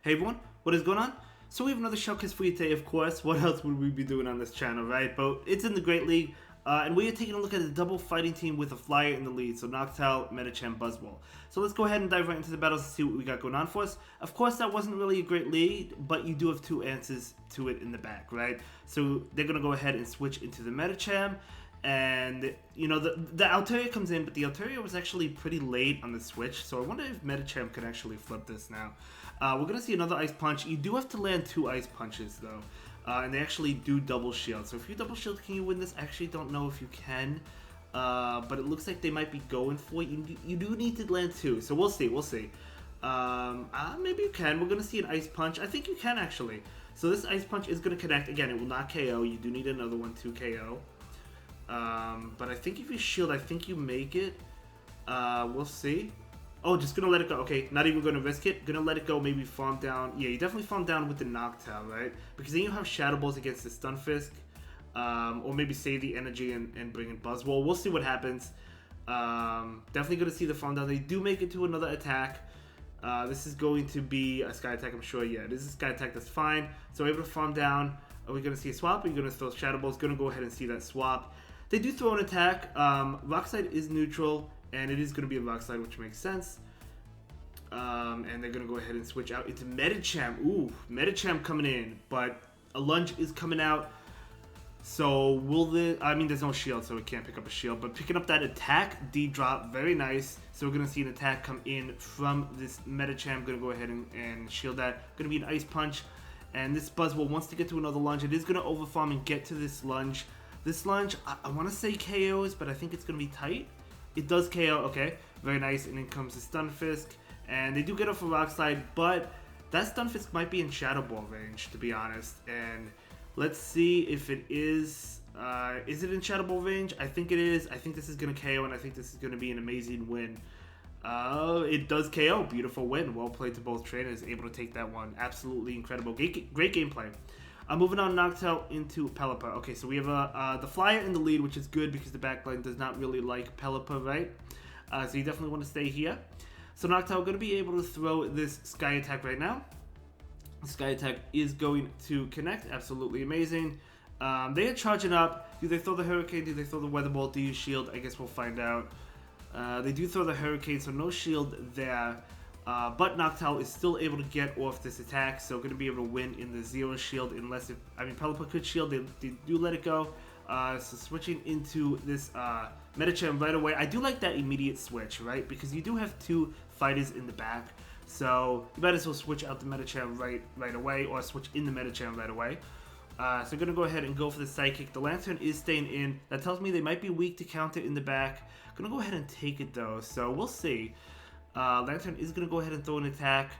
Hey everyone, what is going on? So we have another showcase for you today, of course. What else would we be doing on this channel, right? But it's in the Great League, and we are taking a look at the double fighting team with a flyer in the lead. So Noctowl, Medicham, Buzzwole. So let's go ahead and dive right into the battles and see what we got going on for us. Of course, that wasn't really a great lead, but you do have two answers to it in the back, right? So they're going to go ahead and switch into the Medicham. And, you know, the Altaria comes in, but the Altaria was actually pretty late on the switch. So I wonder if Medicham could actually flip this now. We're going to see another Ice Punch. You do have to land two Ice Punches, though. And they actually do double shield. So if you double shield, can you win this? I actually don't know if you can. But it looks like they might be going for it. You do need to land two. So we'll see. We'll see. Maybe you can. We're going to see an Ice Punch. I think you can, actually. So this Ice Punch is going to connect. Again, it will not KO. You do need another one to KO. But I think if you shield, I think you make it. We'll see. Oh, just gonna let it go. Okay, not even gonna risk it. Gonna let it go, maybe farm down. Yeah, you definitely farm down with the Noctowl, right? Because then you have Shadow Balls against the Stunfisk. Or maybe save the energy and bring in Buzzwole. We'll see what happens. Definitely gonna see the farm down. They do make it to another attack. This is going to be a Sky Attack, I'm sure. Yeah, this is a Sky Attack, that's fine. So able to farm down. Are we gonna see a swap? Are you gonna throw Shadow Balls? Gonna go ahead and see that swap. They do throw an attack. Rock Slide is neutral, and it is going to be a Rock Slide, which makes sense. And they're going to go ahead and switch out into Medicham. Ooh, Medicham coming in, but a Lunge is coming out. So will the... I mean, there's no shield, so it can't pick up a shield. But picking up that attack, D-drop, very nice. So we're going to see an attack come in from this Medicham. Going to go ahead and shield that. Going to be an Ice Punch. And this Buzzwole wants to get to another Lunge. It is going to overfarm and get to this Lunge. This Lunge, I want to say KOs, but I think it's going to be tight. It does KO, okay. Very nice. And then comes the Stunfisk. And they do get off a Rock Slide, but that Stunfisk might be in Shadow Ball range, to be honest. And let's see if it is. Is it in Shadow Ball range? I think it is. I think this is going to KO, and I think this is going to be an amazing win. It does KO. Beautiful win. Well played to both trainers. Able to take that one. Absolutely incredible. Great gameplay. Moving on, Noctowl into Pelipper. Okay, so we have the flyer in the lead, which is good because the backline does not really like Pelipper, right? So you definitely want to stay here. So Noctowl going to be able to throw this Sky Attack right now. The Sky Attack is going to connect. Absolutely amazing. They are charging up. Do they throw the Hurricane? Do they throw the Weather Ball? Do you shield? I guess we'll find out. They do throw the Hurricane, so no shield there. But Noctowl is still able to get off this attack, so going to be able to win in the zero shield unless if... I mean, Pelipper could shield, they do let it go. So switching into this Medicham right away. I do like that immediate switch, right? Because you do have two fighters in the back. So you might as well switch out the Medicham right away, or switch in the Medicham right away. So going to go ahead and go for the Psychic. The Lanturn is staying in. That tells me they might be weak to counter in the back. Going to go ahead and take it though, so we'll see. Lanturn is going to go ahead and throw an attack,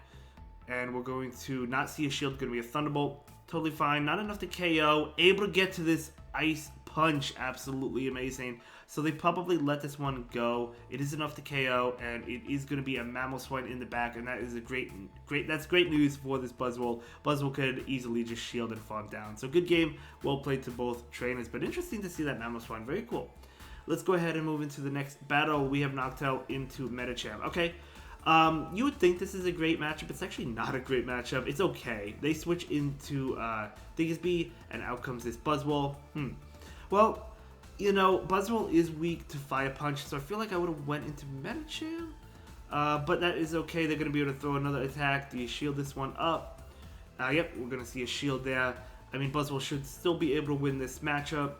and we're going to not see a shield. Going to be a Thunderbolt. Totally fine. Not enough to KO. Able to get to this Ice Punch. Absolutely amazing. So they probably let this one go. It is enough to KO, and it is going to be a Mamoswine in the back, and that is a that's great news for this Buzzwole. Buzzwole could easily just shield and farm down. So good game. Well played to both trainers, but interesting to see that Mamoswine. Very cool. Let's go ahead and move into the next battle. We have Noctowl into Medicham. Okay, you would think this is a great matchup. It's actually not a great matchup. It's okay. They switch into Diggersby, and out comes this Buzzwole. Well, you know, Buzzwole is weak to Fire Punch, so I feel like I would have went into Medicham. But that is okay. They're going to be able to throw another attack. Do you shield this one up? Yep, we're going to see a shield there. I mean, Buzzwole should still be able to win this matchup.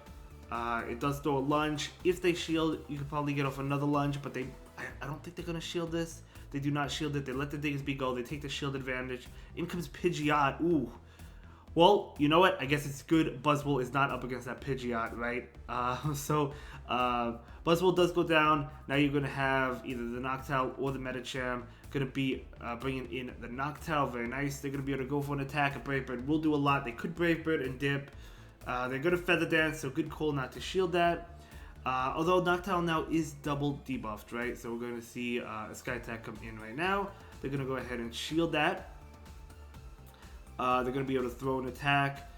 It does throw a Lunge. If they shield, you could probably get off another Lunge, but I don't think they're going to shield this. They do not shield it. They let the Diggersby go. They take the shield advantage. In comes Pidgeot. Ooh. Well, you know what? I guess it's good Buzzwole is not up against that Pidgeot, right? Buzzwole does go down. Now you're going to have either the Noctowl or the Medicham. Going to be bringing in the Noctowl. Very nice. They're going to be able to go for an attack. A Brave Bird will do a lot. They could Brave Bird and dip. They're going to Feather Dance, so good call not to shield that. Although Noctowl now is double debuffed, right? So we're going to see a Sky Attack come in right now. They're going to go ahead and shield that. They're going to be able to throw an attack.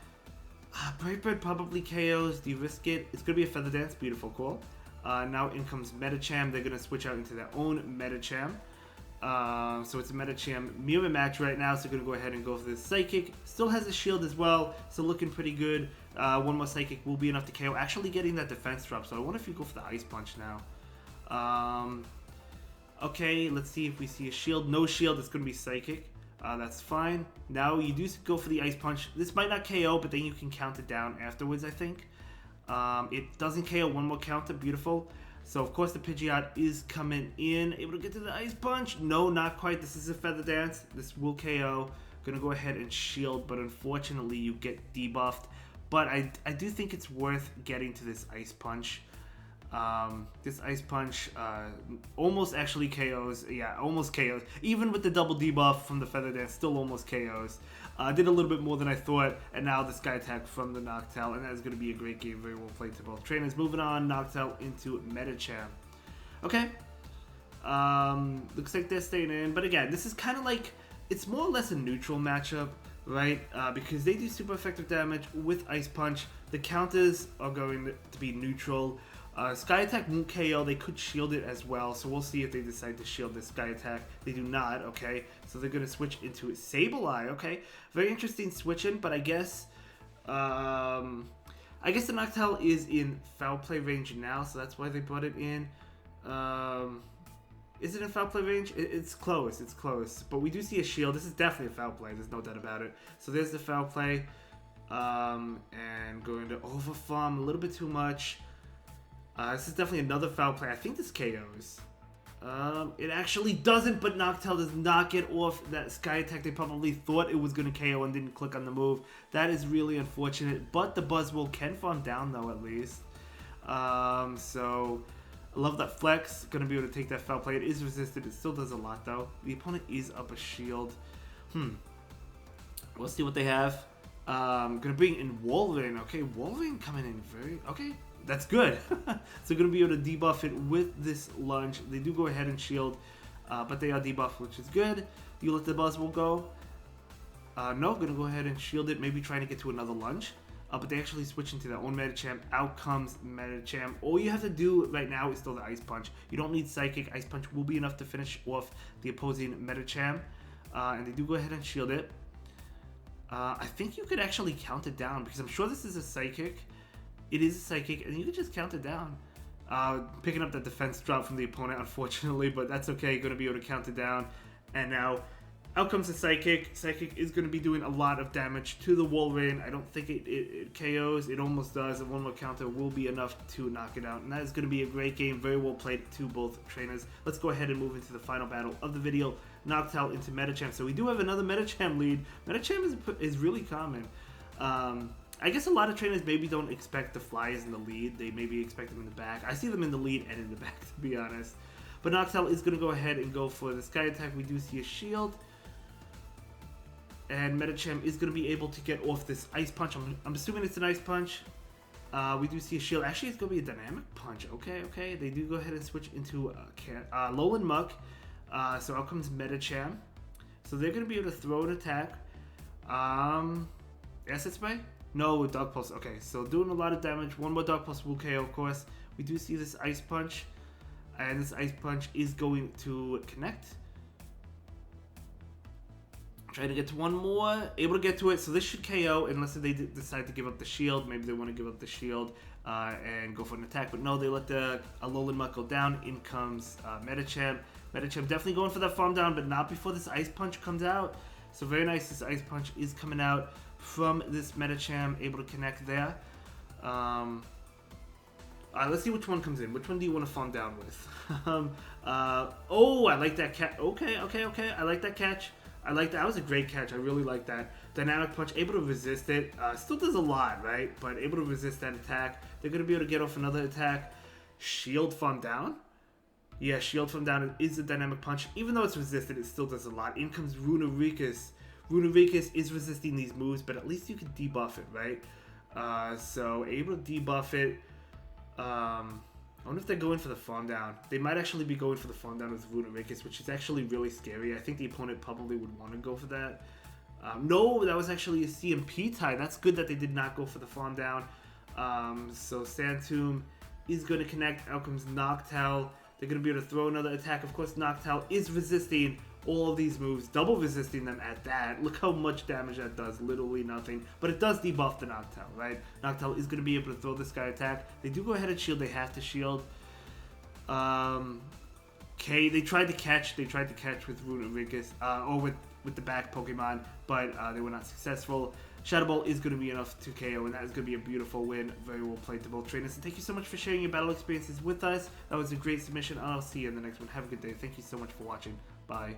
Brave Bird probably KOs. Do you risk it? It's going to be a Feather Dance. Beautiful call. Now in comes Medicham. They're going to switch out into their own Medicham. So it's a Medicham mirror match right now, so we're going to go ahead and go for this Psychic. Still has a shield as well, so looking pretty good. One more Psychic will be enough to KO. Actually getting that defense drop, so I wonder if you go for the Ice Punch now. Okay, let's see if we see a shield. No shield, it's going to be Psychic. That's fine. Now you do go for the Ice Punch. This might not KO, but then you can count it down afterwards, I think. It doesn't KO, one more counter, beautiful. So, of course, the Pidgeot is coming in. Able to get to the Ice Punch? No, not quite. This is a Feather Dance. This will KO. Gonna go ahead and shield, but unfortunately, you get debuffed. But I do think it's worth getting to this Ice Punch. This Ice Punch almost actually KOs. Yeah, almost KOs. Even with the double debuff from the Feather Dance, still almost KOs. Did a little bit more than I thought, and now the Sky Attack from the Noctowl, and that is going to be a great game, very well played to both trainers. Moving on, Noctowl into Medicham. Okay, looks like they're staying in, but again, this is kind of like, it's more or less a neutral matchup, right? Because they do super effective damage with Ice Punch. The counters are going to be neutral. Sky Attack won't KO, they could shield it as well, so we'll see if they decide to shield this Sky Attack. They do not, okay, so they're going to switch into Sableye, okay. Very interesting switching, but I guess the Noctowl is in foul play range now, so that's why they brought it in. Is it in foul play range? It's close, but we do see a shield. This is definitely a foul play, there's no doubt about it. So there's the foul play, and going to overfarm a little bit too much. This is definitely another foul play. I think this KOs. It actually doesn't, but Noctowl does not get off that Sky Attack. They probably thought it was going to KO and didn't click on the move. That is really unfortunate, but the Buzzwole can farm down though, at least. So I love that Flex. Going to be able to take that foul play. It is resisted. It still does a lot though. The opponent is up a shield. We'll see what they have. Going to bring in Wolverine. Okay, Wolverine coming in very... Okay. That's good. So going to be able to debuff it with this lunge. They do go ahead and shield, but they are debuffed, which is good. You let the Buzzwole go. No, going to go ahead and shield it, maybe trying to get to another lunge. But they actually switch into that one Medicham. Out comes Medicham. All you have to do right now is still the Ice Punch. You don't need Psychic. Ice Punch will be enough to finish off the opposing Medicham. And they do go ahead and shield it. I think you could actually count it down, because I'm sure this is a Psychic. It is a Psychic, and you can just count it down. Picking up that defense drop from the opponent, unfortunately, but that's okay. Going to be able to count it down. And now, out comes the Psychic. Psychic is going to be doing a lot of damage to the Wolverine. I don't think it KOs. It almost does, and one more counter will be enough to knock it out. And that is going to be a great game. Very well played to both trainers. Let's go ahead and move into the final battle of the video. Noctowl into Medicham. So we do have another Medicham lead. Medicham is really common. I guess a lot of trainers maybe don't expect the flyers in the lead. They maybe expect them in the back. I see them in the lead and in the back, to be honest. But Noctowl is going to go ahead and go for the Sky Attack. We do see a shield. And Medicham is going to be able to get off this Ice Punch. I'm assuming it's an Ice Punch. We do see a shield. Actually, it's going to be a Dynamic Punch. Okay. They do go ahead and switch into Alolan Muck. So out comes Medicham. So they're going to be able to throw an attack. Acid Spray? No, Dog Pulse. Okay, so doing a lot of damage. One more Dog Pulse will KO, of course. We do see this Ice Punch. And this Ice Punch is going to connect. Trying to get to one more. Able to get to it. So this should KO unless they decide to give up the shield. Maybe they want to give up the shield and go for an attack. But no, they let the Alolan Muck go down. In comes Medicham. Medicham definitely going for that farm down, but not before this Ice Punch comes out. So very nice. This Ice Punch is coming out from this Medicham, able to connect there. Let's see which one comes in. Which one do you want to farm down with? Oh, I like that catch. Okay. I like that catch. I like that. That was a great catch. I really like that. Dynamic Punch, able to resist it. Still does a lot, right? But able to resist that attack. They're going to be able to get off another attack. Shield farm down. Yeah, shield farm down is a Dynamic Punch. Even though it's resisted, it still does a lot. In comes Runerikus. Runerikus is resisting these moves, but at least you can debuff it, right? So able to debuff it. I wonder if they're going for the farm down. They might actually be going for the farm down with Runerikus, which is actually really scary. I think the opponent probably would want to go for that. No, that was actually a CMP tie. That's good that they did not go for the farm down. So Sand Tomb is going to connect. Out comes Noctowl. They're going to be able to throw another attack. Of course, Noctowl is resisting all of these moves, double resisting them at that. Look how much damage that does, literally nothing. But it does debuff the Noctowl, right? Noctowl is going to be able to throw this guy attack. They do go ahead and shield, they have to shield. Okay, they tried to catch with Runerigus, or with the back Pokemon, but they were not successful. Shadow Ball is going to be enough to KO, and that is going to be a beautiful win. Very well played to both trainers. And thank you so much for sharing your battle experiences with us. That was a great submission, and I'll see you in the next one. Have a good day. Thank you so much for watching. Bye.